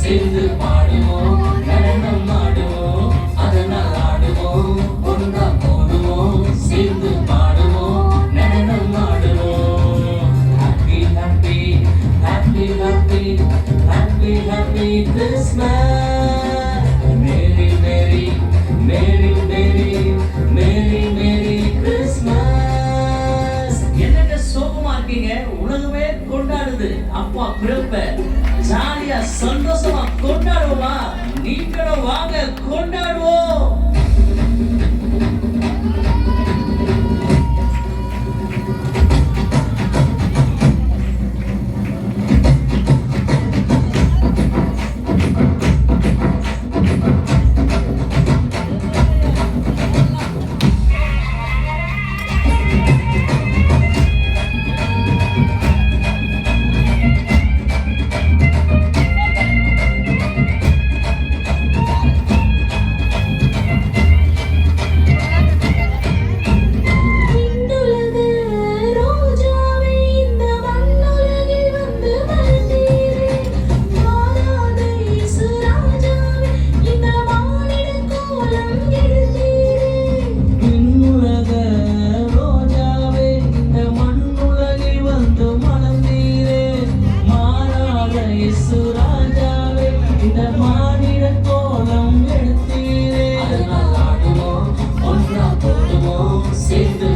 சேர்ந்து பாடுவோம், நடனம் ஆடுவோம், அதனால் ஆடுவோம், ஒன்றா போடுவோம், சேர்ந்து பாடுவோம், நடனம் ஆடுவோம். Happy happy happy happy happy happy Christmas. Merry merry merry merry merry merry Christmas. என்னங்க சோகமா இருக்கீங்க? உலகமே கொண்டாடுது அப்பா பிறப்ப. ஜாலியா சந்தோஷமா கொண்டாடுவோமா? நீங்களும் வாங்க கொண்டாடுவோம். சேர்ந்து